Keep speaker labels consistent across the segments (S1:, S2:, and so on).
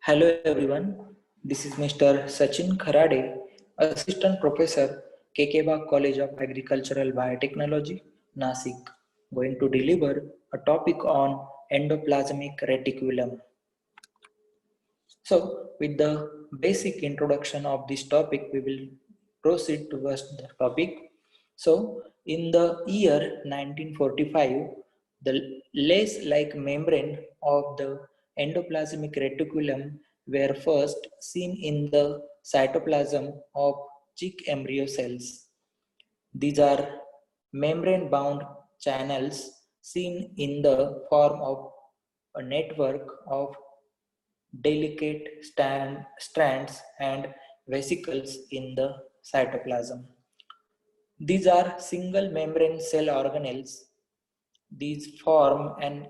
S1: Hello everyone, this is Mr. Sachin Kharade, Assistant Professor, KK College of Agricultural Biotechnology, Nasik, going to deliver a topic on endoplasmic reticulum. So, with the basic introduction of this topic, we will proceed towards the topic. So, in the year 1945, the lace-like membrane of the endoplasmic reticulum were first seen in the cytoplasm of chick embryo cells. These are membrane-bound channels seen in the form of a network of delicate strands and vesicles in the cytoplasm. These are single membrane cell organelles. These form an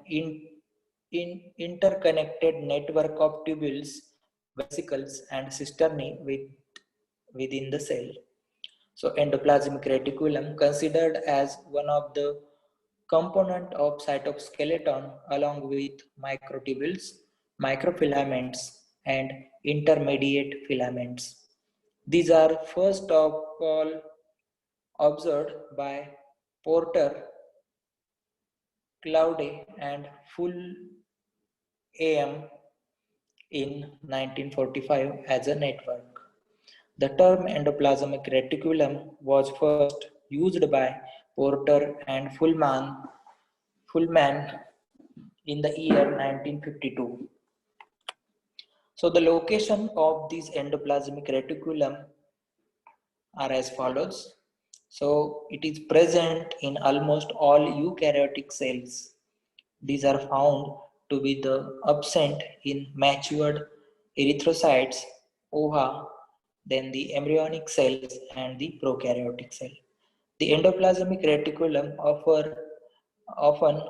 S1: interconnected network of tubules, vesicles, and cisternae within the cell. So endoplasmic reticulum considered as one of the component of cytoskeleton along with microtubules, microfilaments, and intermediate filaments. These are first of all observed by Porter, Claude, and Full AM in 1945 as a network. The term endoplasmic reticulum was first used by Porter and Fullman in the year 1952. So the location of these endoplasmic reticulum are as follows. So it is present in almost all eukaryotic cells. These are found to be the absent in matured erythrocytes, ova, then the embryonic cells and the prokaryotic cell. The endoplasmic reticulum often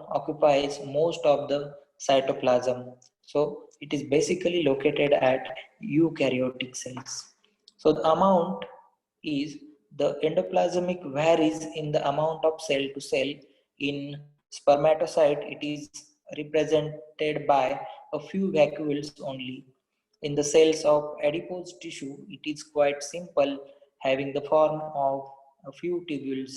S1: occupies most of the cytoplasm. So it is basically located at eukaryotic cells. So the amount is the endoplasmic varies in the amount of cell to cell. In spermatocyte, it is represented by a few vacuoles only. In the cells of adipose tissue, it is quite simple, having the form of a few tubules.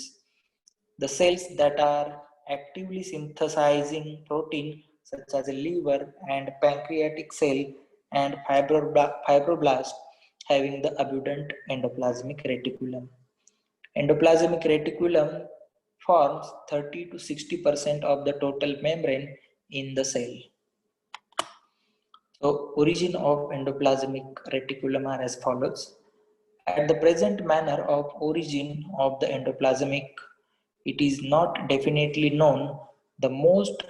S1: The cells that are actively synthesizing protein, such as a liver and pancreatic cell and fibroblast, having the abundant endoplasmic reticulum. Endoplasmic reticulum forms 30 to 60% of the total membrane in the cell. So, origin of endoplasmic reticulum are as follows. At the present manner of origin of the endoplasmic, it is not definitely known. The most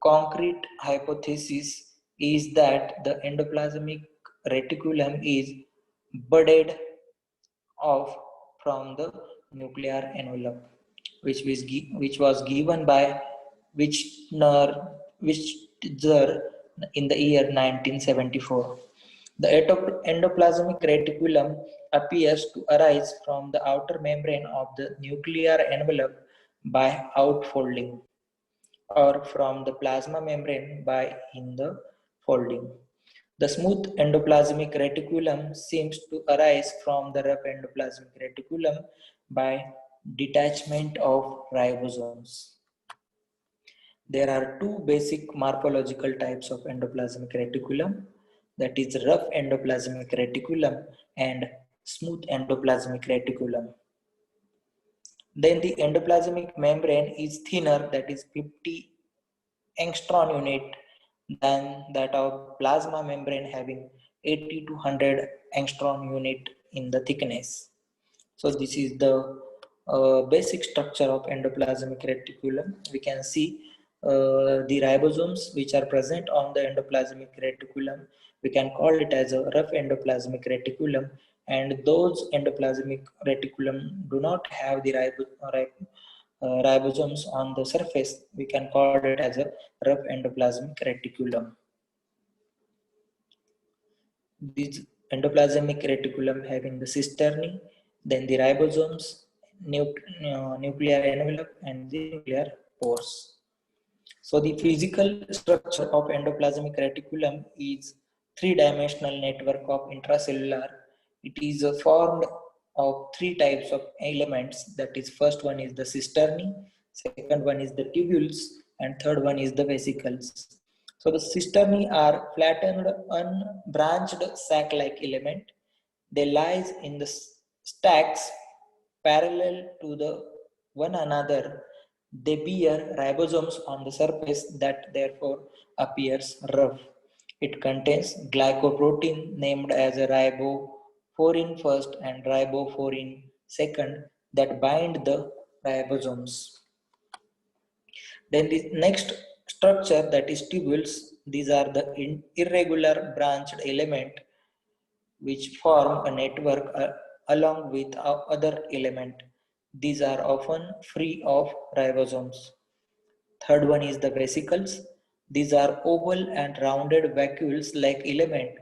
S1: concrete hypothesis is that the endoplasmic reticulum is budded off from the nuclear envelope, which was given by Wichner in the year 1974. The endoplasmic reticulum appears to arise from the outer membrane of the nuclear envelope by outfolding, or from the plasma membrane by in the folding. The smooth endoplasmic reticulum seems to arise from the rough endoplasmic reticulum by detachment of ribosomes. There are two basic morphological types of endoplasmic reticulum, that is rough endoplasmic reticulum and smooth endoplasmic reticulum. Then the endoplasmic membrane is thinner, that is 50 angstrom unit, than that of plasma membrane having 80 to 100 angstrom unit in the thickness. So this is the basic structure of endoplasmic reticulum. We can see the ribosomes which are present on the endoplasmic reticulum. We can call it as a rough endoplasmic reticulum, and those endoplasmic reticulum do not have the ribosomes on the surface. We can call it as a rough endoplasmic reticulum. This endoplasmic reticulum having the cisternae, then the ribosomes, nuclear envelope, and the nuclear pores. So the physical structure of endoplasmic reticulum is three-dimensional network of intracellular. It is formed of three types of elements. That is, first one is the cisternae, second one is the tubules, and third one is the vesicles. So the cisternae are flattened, unbranched sac-like element. They lies in the stacks parallel to the one another. They bear ribosomes on the surface that therefore appears rough. It contains glycoprotein named as a ribofourin first and ribofourin second that bind the ribosomes. Then the next structure, that is tubules. These are the irregular branched element which form a network along with other element. These are often free of ribosomes. Third one is the vesicles. These are oval and rounded vacuoles like element.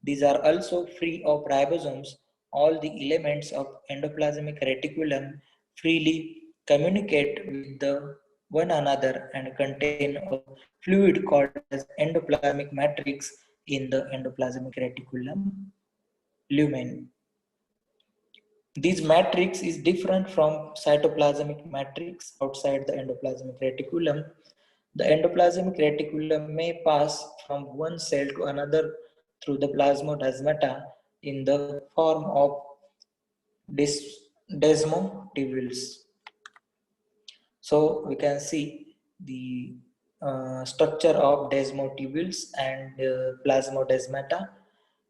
S1: These are also free of ribosomes. All the elements of endoplasmic reticulum freely communicate with the one another and contain a fluid called as endoplasmic matrix in the endoplasmic reticulum lumen. This matrix is different from cytoplasmic matrix outside the endoplasmic reticulum. The endoplasmic reticulum may pass from one cell to another through the plasmodesmata in the form of desmotubules. So we can see the structure of desmotubules and plasmodesmata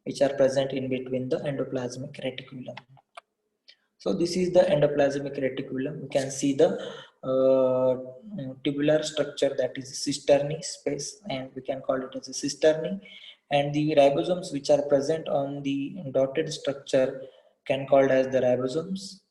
S1: which are present in between the endoplasmic reticulum. So this is the endoplasmic reticulum. You can see the tubular structure, that is cisternae space, and we can call it as a cisternae. And the ribosomes which are present on the dotted structure can called as the ribosomes.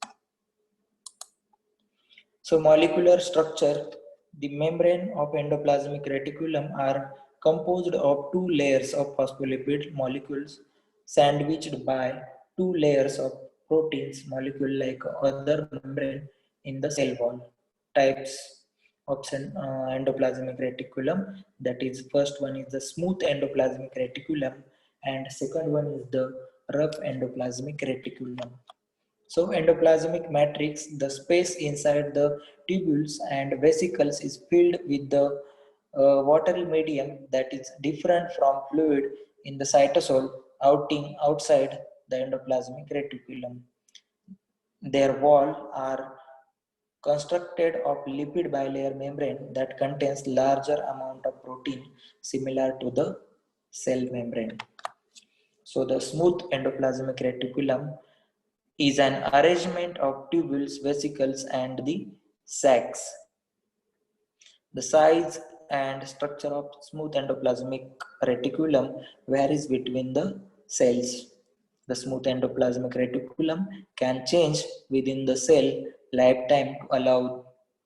S1: So molecular structure, the membrane of endoplasmic reticulum are composed of two layers of phospholipid molecules sandwiched by two layers of proteins molecule like other membrane in the cell wall. Types of endoplasmic reticulum, that is, first one is the smooth endoplasmic reticulum and second one is the rough endoplasmic reticulum. So endoplasmic matrix, the space inside the tubules and vesicles is filled with the watery medium that is different from fluid in the cytosol outside the endoplasmic reticulum. Their wall are constructed of lipid bilayer membrane that contains larger amount of protein similar to the cell membrane. So the smooth endoplasmic reticulum is an arrangement of tubules, vesicles, and the sacs. The size and structure of smooth endoplasmic reticulum varies between the cells. The smooth endoplasmic reticulum can change within the cell lifetime to allow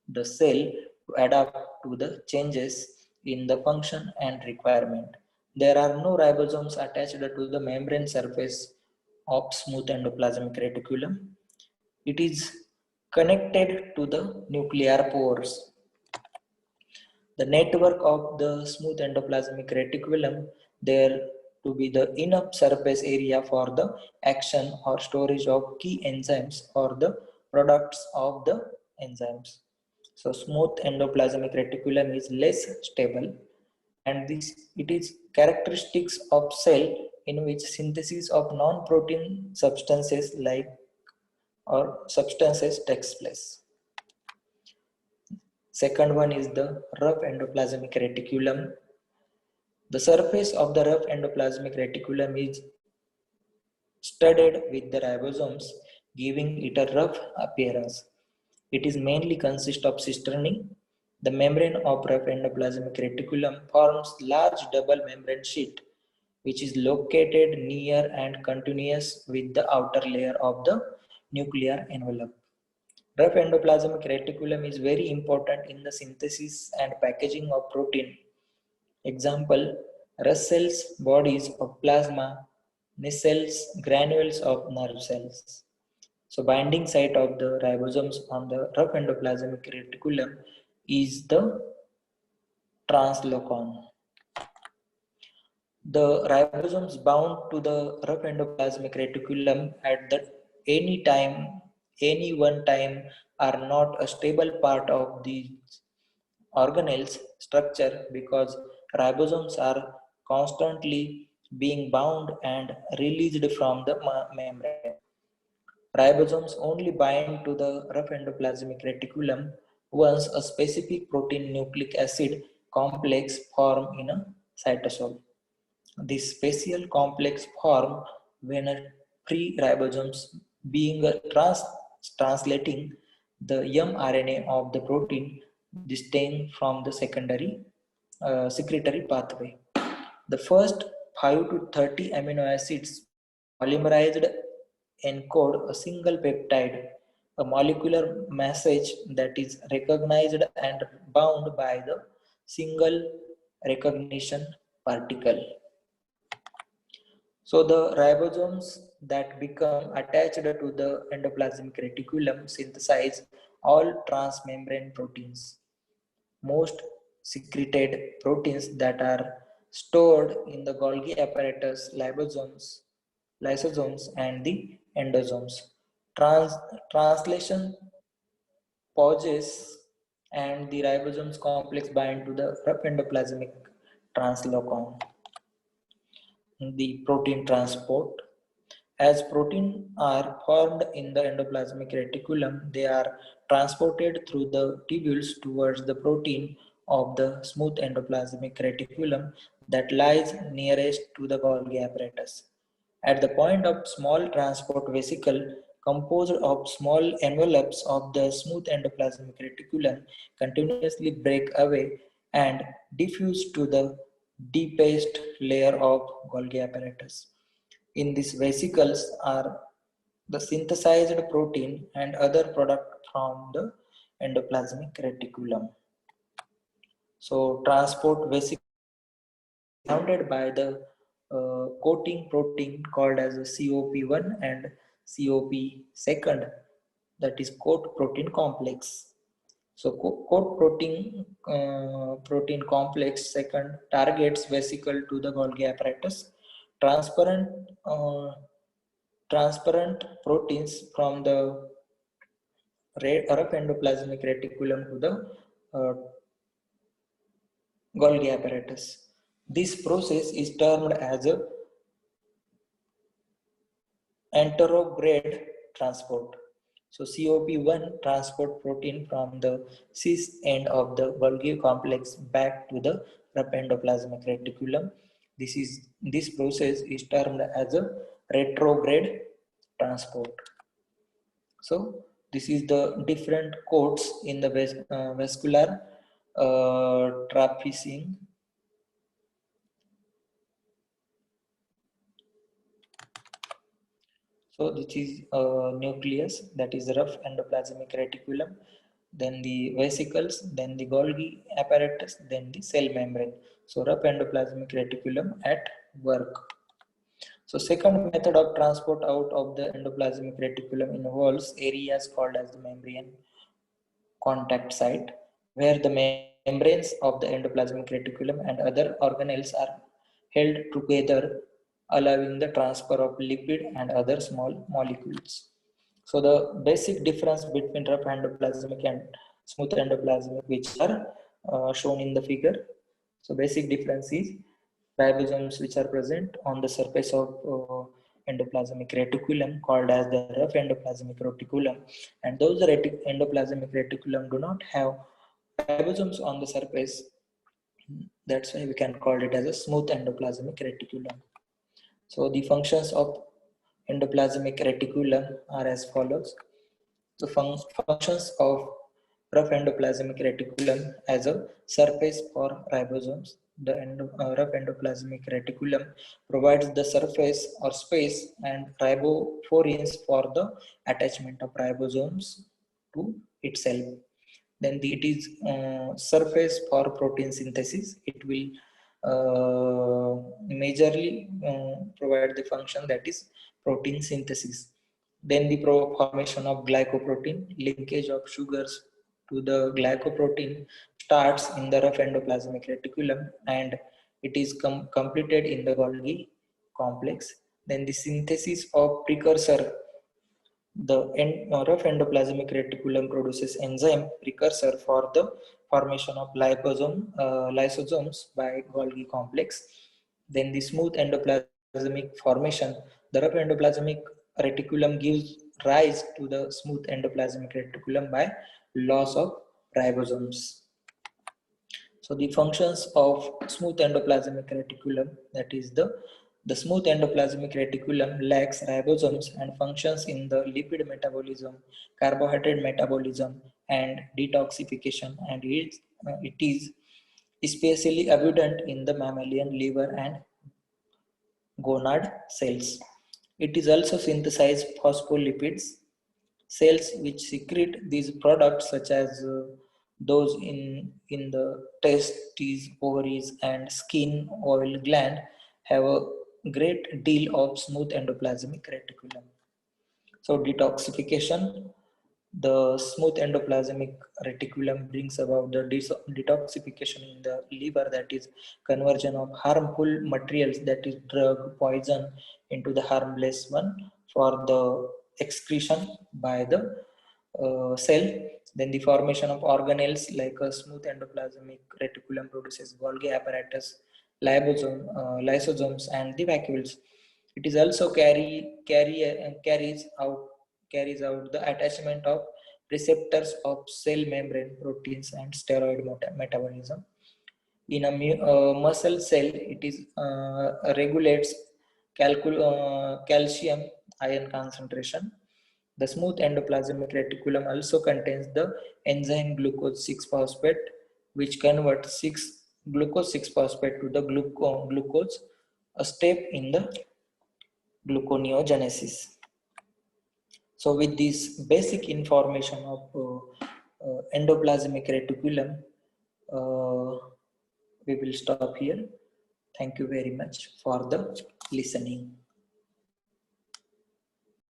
S1: the cell to adapt to the changes in the function and requirement. There are no ribosomes attached to the membrane surface of smooth endoplasmic reticulum. It is connected to the nuclear pores. The network of the smooth endoplasmic reticulum there to be the enough surface area for the action or storage of key enzymes or the products of the enzymes. So smooth endoplasmic reticulum is less stable, and this it is characteristics of cell in which synthesis of non-protein substances like or substances takes place. Second one is the rough endoplasmic reticulum. The surface of the rough endoplasmic reticulum is studded with the ribosomes, giving it a rough appearance. It is mainly consists of cisternae. The membrane of rough endoplasmic reticulum forms large double membrane sheet, which is located near and continuous with the outer layer of the nuclear envelope. Rough endoplasmic reticulum is very important in the synthesis and packaging of protein. Example, Russell's bodies of plasma, Nissell's granules of nerve cells. So binding site of the ribosomes on the rough endoplasmic reticulum is the translocon. The ribosomes bound to the rough endoplasmic reticulum at the any time, any one time, are not a stable part of the organelles structure because ribosomes are constantly being bound and released from the membrane. Ribosomes only bind to the rough endoplasmic reticulum once a specific protein nucleic acid complex form in a cytosol. This special complex form when a pre-ribosomes being translating the mRNA of the protein distinct from the secondary secretory pathway. The first 5 to 30 amino acids polymerized encode a single peptide, a molecular message that is recognized and bound by the single recognition particle. So the ribosomes that become attached to the endoplasmic reticulum synthesize all transmembrane proteins. Most secreted proteins that are stored in the Golgi apparatus, lysosomes, and the endosomes. Translation pauses and the ribosomes complex bind to the rough endoplasmic translocon. The protein transport. As proteins are formed in the endoplasmic reticulum, they are transported through the tubules towards the protein of the smooth endoplasmic reticulum that lies nearest to the Golgi apparatus. At the point of small transport vesicle composed of small envelopes of the smooth endoplasmic reticulum continuously break away and diffuse to the deepest layer of Golgi apparatus. In these vesicles are the synthesized protein and other product from the endoplasmic reticulum. So transport vesicle surrounded by the coating protein called as a COP1 and COP second, that is coat protein complex. So coat protein complex second targets vesicle to the Golgi apparatus. Transparent uh, transparent proteins from the rough endoplasmic reticulum to the uh, Golgi apparatus. This process is termed as a anterograde transport. So COP1 transport protein from the cis end of the Golgi complex back to the rough endoplasmic reticulum. This process is termed as a retrograde transport. So this is the different codes in the vascular trapezing. So this is nucleus, that is rough endoplasmic reticulum, then the vesicles, then the Golgi apparatus, then the cell membrane. So rough endoplasmic reticulum at work. So second method of transport out of the endoplasmic reticulum involves areas called as the membrane contact site, where the membranes of the endoplasmic reticulum and other organelles are held together, allowing the transfer of lipid and other small molecules. So the basic difference between rough endoplasmic and smooth endoplasmic, which are shown in the figure. So basic difference is ribosomes which are present on the surface of endoplasmic reticulum called as the rough endoplasmic reticulum, and those endoplasmic reticulum do not have ribosomes on the surface. That's why we can call it as a smooth endoplasmic reticulum. So the functions of endoplasmic reticulum are as follows. The functions of rough endoplasmic reticulum as a surface for ribosomes. The rough endoplasmic reticulum provides the surface or space and ribophorins for the attachment of ribosomes to itself. Then it is surface for protein synthesis. It will majorly provide the function that is protein synthesis. Then the formation of glycoprotein, linkage of sugars to the glycoprotein starts in the rough endoplasmic reticulum and it is completed in the Golgi complex. Then the synthesis of precursor, the rough endoplasmic reticulum produces enzyme precursor for the formation of lysosomes by Golgi complex. Then the smooth endoplasmic formation, the rough endoplasmic reticulum gives rise to the smooth endoplasmic reticulum by loss of ribosomes. So the functions of smooth endoplasmic reticulum, that is the smooth endoplasmic reticulum lacks ribosomes and functions in the lipid metabolism, carbohydrate metabolism, and detoxification, and it is especially abundant in the mammalian liver and gonad cells. It is also synthesized phospholipids. Cells which secrete these products, such as those in the testes, ovaries, and skin oil gland, have a great deal of smooth endoplasmic reticulum. So detoxification, the smooth endoplasmic reticulum brings about the detoxification in the liver, that is conversion of harmful materials, that is drug, poison, into the harmless one for the excretion by the cell. Then the formation of organelles like a smooth endoplasmic reticulum produces Golgi apparatus, lysosomes, and the vacuoles. It is also carries out the attachment of receptors of cell membrane proteins and steroid metabolism. In a muscle cell, it is regulates calcium ion concentration. The smooth endoplasmic reticulum also contains the enzyme glucose 6-phosphate, which converts 6 glucose 6-phosphate to the glucose, a step in the gluconeogenesis. So with this basic information of endoplasmic reticulum, we will stop here. Thank you very much for the listening.